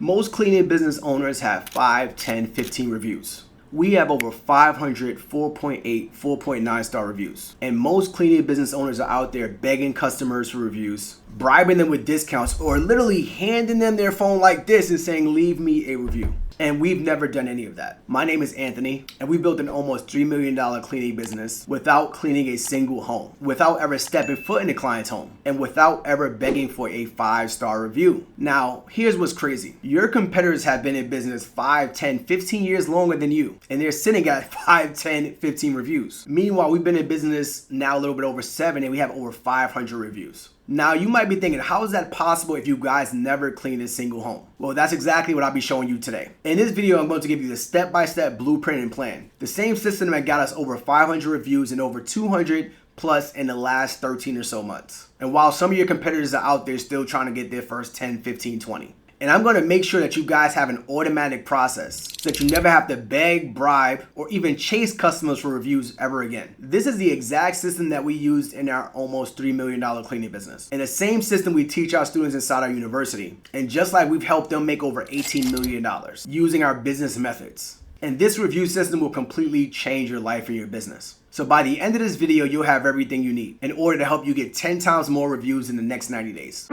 Most cleaning business owners have 5, 10, 15 reviews. We have over 500 4.8, 4.9 star reviews. And most cleaning business owners are out there begging customers for reviews, bribing them with discounts, or literally handing them their phone like this and saying, leave me a review. And we've never done any of that. My name is Anthony, and we built an almost $3 million cleaning business without cleaning a single home, without ever stepping foot in a client's home, and without ever begging for a 5-star review. Now, here's what's crazy. Your competitors have been in business 5, 10, 15 years longer than you, and they're sitting at 5, 10, 15 reviews. Meanwhile, we've been in business now a little bit over 7, and we have over 500 reviews. Now, you might be thinking, how is that possible if you guys never cleaned a single home? Well, that's exactly what I'll be showing you today. In this video, I'm going to give you the step-by-step blueprint and plan. The same system that got us over 500 reviews and over 200 plus in the last 13 or so months. And while some of your competitors are out there still trying to get their first 10, 15, 20. And I'm going to make sure that you guys have an automatic process so that you never have to beg, bribe, or even chase customers for reviews ever again. This is the exact system that we used in our almost $3 million cleaning business. And the same system we teach our students inside our university. And just like we've helped them make over $18 million using our business methods. And this review system will completely change your life and your business. So by the end of this video, you'll have everything you need in order to help you get 10 times more reviews in the next 90 days.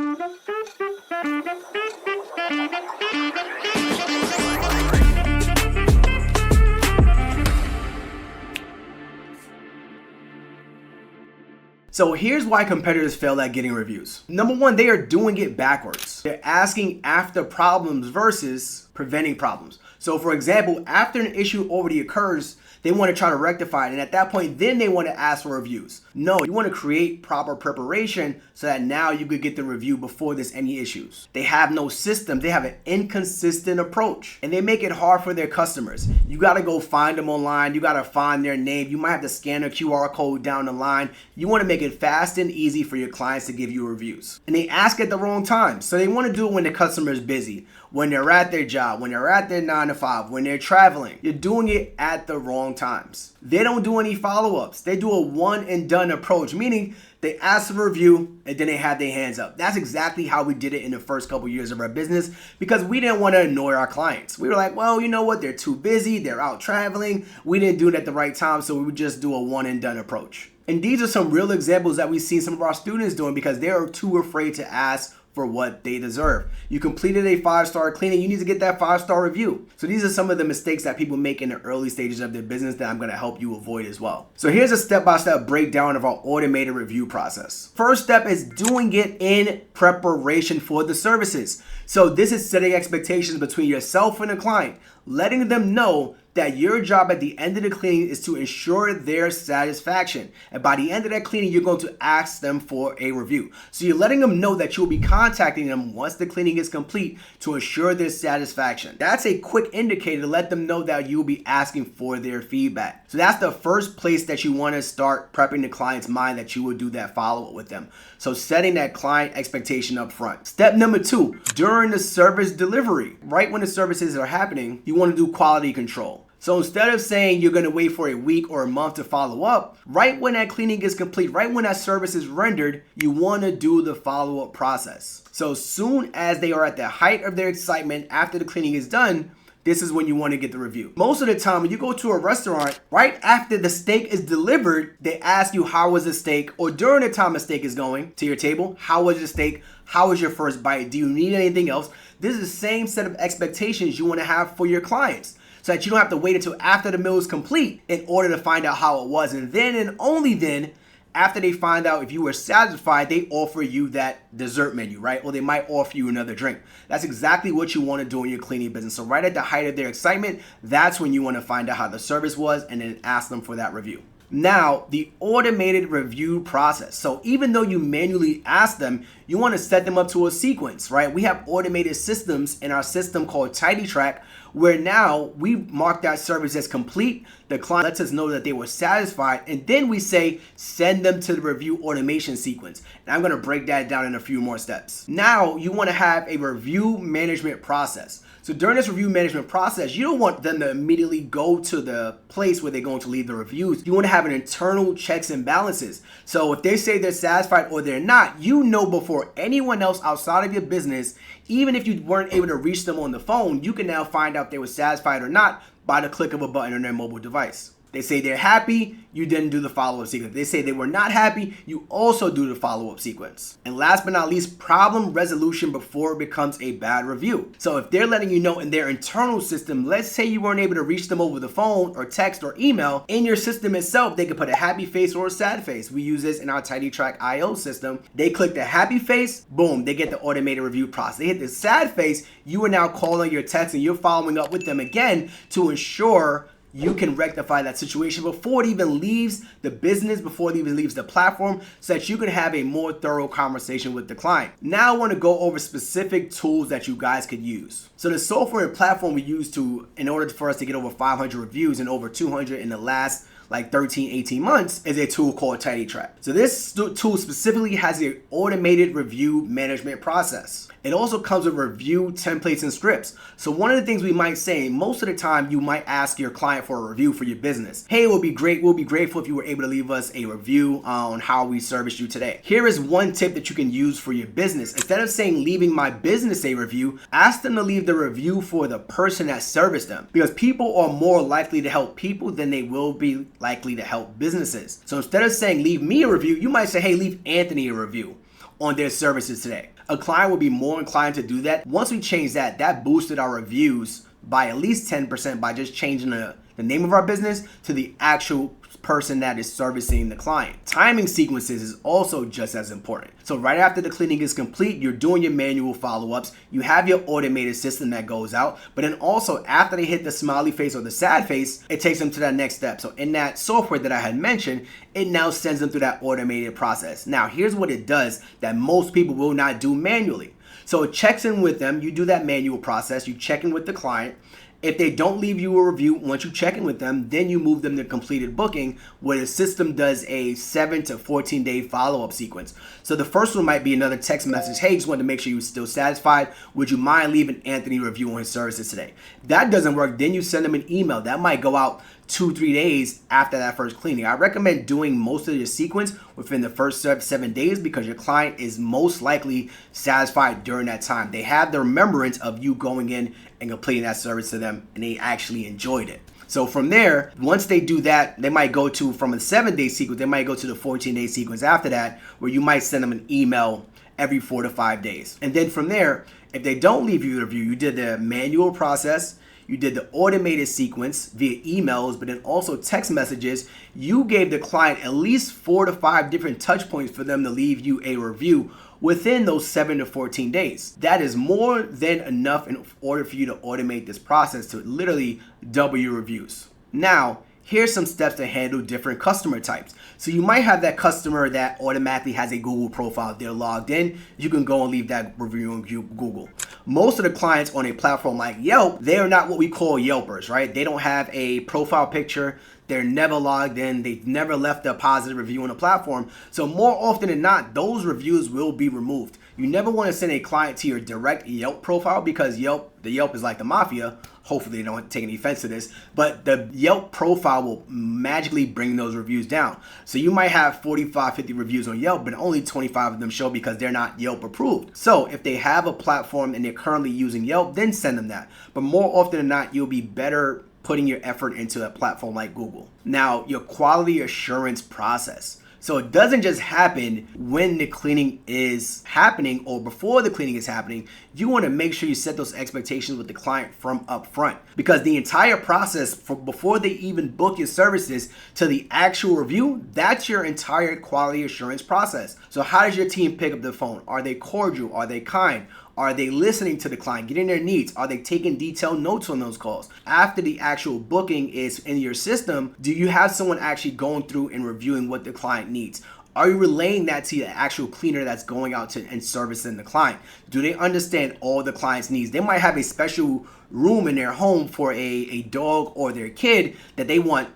So here's why competitors fail at getting reviews. Number one, they are doing it backwards. They're asking after problems versus preventing problems. So for example, after an issue already occurs, they want to try to rectify it. And at that point, then they want to ask for reviews. No, you want to create proper preparation so that now you could get the review before there's any issues. They have no system. They have an inconsistent approach and they make it hard for their customers. You got to go find them online. You got to find their name. You might have to scan a QR code down the line. You want to make it fast and easy for your clients to give you reviews. And they ask at the wrong time. So they want to do it when the customer is busy, when they're at their job, when they're at their 9 to 5, when they're traveling. You're doing it at the wrong times. They don't do any follow-ups. They do a one and done approach, meaning they ask for a review and then they have their hands up. That's exactly how we did it in the first couple years of our business because we didn't want to annoy our clients. We were like, well, you know what? They're too busy. They're out traveling. We didn't do it at the right time, so we would just do a one and done approach. And these are some real examples that we've seen some of our students doing because they are too afraid to ask for what they deserve. You completed a 5-star cleaning, you need to get that 5-star review. So these are some of the mistakes that people make in the early stages of their business that I'm gonna help you avoid as well. So here's a step-by-step breakdown of our automated review process. First step is doing it in preparation for the services. So this is setting expectations between yourself and the client, letting them know that your job at the end of the cleaning is to ensure their satisfaction. And by the end of that cleaning, you're going to ask them for a review. So you're letting them know that you'll be contacting them once the cleaning is complete to ensure their satisfaction. That's a quick indicator to let them know that you'll be asking for their feedback. So that's the first place that you want to start prepping the client's mind that you will do that follow-up with them. So setting that client expectation up front. Step number 2, during the service delivery, right when the services are happening, you want to do quality control. So instead of saying you're going to wait for a week or a month to follow up, right when that cleaning is complete, right when that service is rendered, you want to do the follow-up process. So soon as they are at the height of their excitement after the cleaning is done, this is when you want to get the review. Most of the time when you go to a restaurant, right after the steak is delivered, they ask you how was the steak, or during the time the steak is going to your table, how was the steak? How was your first bite? Do you need anything else? This is the same set of expectations you want to have for your clients, so that you don't have to wait until after the meal is complete in order to find out how it was. And then and only then, after they find out if you were satisfied, they offer you that dessert menu, right? Or they might offer you another drink. That's exactly what you want to do in your cleaning business. So right at the height of their excitement, that's when you want to find out how the service was and then ask them for that review. Now, the automated review process. So even though you manually ask them, you want to set them up to a sequence, right? We have automated systems in our system called TidyTrack, where now we mark that service as complete. The client lets us know that they were satisfied, and then we say send them to the review automation sequence. And I'm going to break that down in a few more steps. Now you want to have a review management process. So during this review management process, you don't want them to immediately go to the place where they're going to leave the reviews. You want to have an internal checks and balances. So if they say they're satisfied or they're not, you know before or anyone else outside of your business, even if you weren't able to reach them on the phone, you can now find out if they were satisfied or not by the click of a button on their mobile device. They say they're happy, you didn't do the follow-up sequence. They say they were not happy, you also do the follow-up sequence. And last but not least, problem resolution before it becomes a bad review. So if they're letting you know in their internal system, let's say you weren't able to reach them over the phone or text or email, in your system itself, they could put a happy face or a sad face. We use this in our TidyTrack IO system. They click the happy face, boom, they get the automated review process. They hit the sad face, you are now calling your text and you're following up with them again to ensure you can rectify that situation before it even leaves the business, before it even leaves the platform, so that you can have a more thorough conversation with the client. Now I want to go over specific tools that you guys could use. So the software and platform we use in order for us to get over 500 reviews and over 200 in the last 18 months is a tool called TidyTrack. So this tool specifically has an automated review management process. It also comes with review templates and scripts. So one of the things we might say, most of the time you might ask your client for a review for your business. Hey, we'll be grateful if you were able to leave us a review on how we serviced you today. Here is one tip that you can use for your business. Instead of saying leaving my business a review, ask them to leave the review for the person that serviced them, because people are more likely to help people than they will be likely to help businesses. So instead of saying leave me a review, you might say, hey, leave Anthony a review on their services today. A client will be more inclined to do that. Once we change that, that boosted our reviews by at least 10% by just changing the name of our business to the actual person that is servicing the client. Timing sequences is also just as important. So right after the cleaning is complete, you're doing your manual follow-ups, you have your automated system that goes out, but then also after they hit the smiley face or the sad face, it takes them to that next step. So in that software that I had mentioned, it now sends them through that automated process. Now here's what it does that most people will not do manually. So it checks in with them, you do that manual process, you check in with the client. If they don't leave you a review, once you check in with them, then you move them to completed booking, where the system does a 7 to 14 day follow-up sequence. So the first one might be another text message. Hey, just wanted to make sure you're still satisfied. Would you mind leaving Anthony a review on his services today? If that doesn't work, then you send them an email. That might go out 2-3 days after that first cleaning. I recommend doing most of your sequence within the first 7 days, because your client is most likely satisfied during that time. They have the remembrance of you going in and completing that service to them, and they actually enjoyed it. So from there, once they do that, they might go to, from a 7-day sequence, they might go to the 14-day sequence after that, where you might send them an email every 4 to 5 days. And then from there, if they don't leave you a review, you did the manual process, you did the automated sequence via emails, but then also text messages. You gave the client at least 4 to 5 different touch points for them to leave you a review within those 7 to 14 days. That is more than enough in order for you to automate this process to literally double your reviews. Now, here's some steps to handle different customer types. So you might have that customer that automatically has a Google profile. If they're logged in, you can go and leave that review on Google. Most of the clients on a platform like Yelp, they are not what we call Yelpers, right? They don't have a profile picture. They're never logged in. They've never left a positive review on the platform. So more often than not, those reviews will be removed. You never want to send a client to your direct Yelp profile, because the Yelp is like the mafia. Hopefully they don't take any offense to this, but the Yelp profile will magically bring those reviews down. So you might have 45, 50 reviews on Yelp, but only 25 of them show because they're not Yelp approved. So if they have a platform and they're currently using Yelp, then send them that. But more often than not, you'll be better putting your effort into a platform like Google. Now, your quality assurance process. So it doesn't just happen when the cleaning is happening or before the cleaning is happening. You want to make sure you set those expectations with the client from up front, because the entire process before they even book your services to the actual review, that's your entire quality assurance process. So how does your team pick up the phone? Are they cordial? Are they kind? Are they listening to the client, getting their needs? Are they taking detailed notes on those calls? After the actual booking is in your system, do you have someone actually going through and reviewing what the client needs? Are you relaying that to the actual cleaner that's going out to and servicing the client? Do they understand all the client's needs? They might have a special room in their home for a dog or their kid that they want,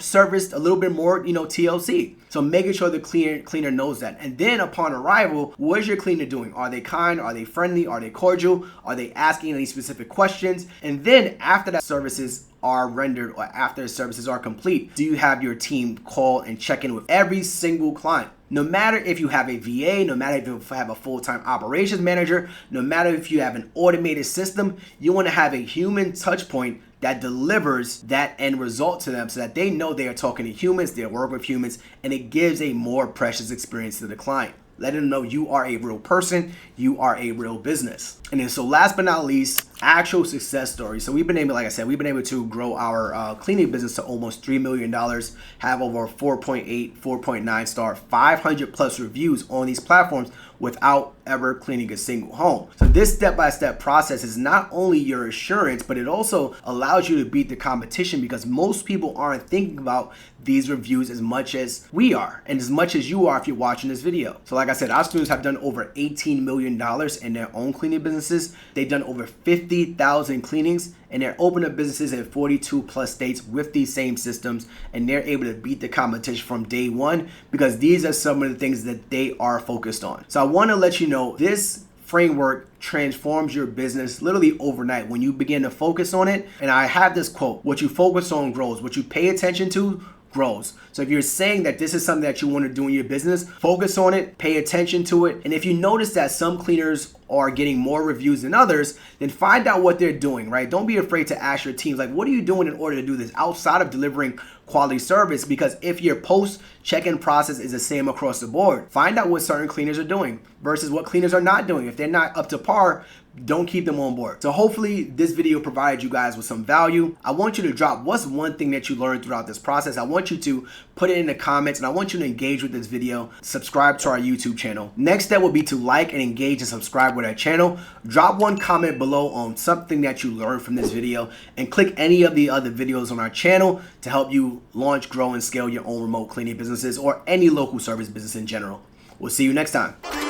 serviced a little bit more, TLC. So making sure the cleaner knows that. And then upon arrival, what is your cleaner doing? Are they kind? Are they friendly? Are they cordial? Are they asking any specific questions? And then after that services are rendered or after the services are complete, do you have your team call and check in with every single client? No matter if you have a VA, no matter if you have a full-time operations manager, no matter if you have an automated system, you want to have a human touch point that delivers that end result to them so that they know they are talking to humans, they work with humans, and it gives a more precious experience to the client. Let them know you are a real person, you are a real business. And then so last but not least, actual success stories. So we've been able, like I said, we've been able to grow our cleaning business to almost $3 million, have over 4.8, 4.9 star, 500 plus reviews on these platforms without ever cleaning a single home. So this step-by-step process is not only your assurance, but it also allows you to beat the competition because most people aren't thinking about these reviews as much as we are and as much as you are if you're watching this video. So like I said, our students have done over $18 million in their own cleaning businesses. They've done over 50,000 cleanings and they're opening up businesses in 42 plus states with these same systems, and they're able to beat the competition from day one because these are some of the things that they are focused on. So I want to let you know this framework transforms your business literally overnight when you begin to focus on it. And I have this quote: what you focus on grows, what you pay attention to grows. So if you're saying that this is something that you want to do in your business, focus on it, pay attention to it. And if you notice that some cleaners are getting more reviews than others, then find out what they're doing, right? Don't be afraid to ask your teams, like, what are you doing in order to do this outside of delivering quality service? Because if your post check-in process is the same across the board, find out what certain cleaners are doing versus what cleaners are not doing. If they're not up to par, don't keep them on board. So hopefully this video provided you guys with some value. I want you to drop what's one thing that you learned throughout this process. I want you to put it in the comments and I want you to engage with this video. Subscribe to our YouTube channel. Next step will be to like and engage and subscribe with our channel. Drop one comment below on something that you learned from this video and click any of the other videos on our channel to help you launch, grow, and scale your own remote cleaning businesses or any local service business in general. We'll see you next time.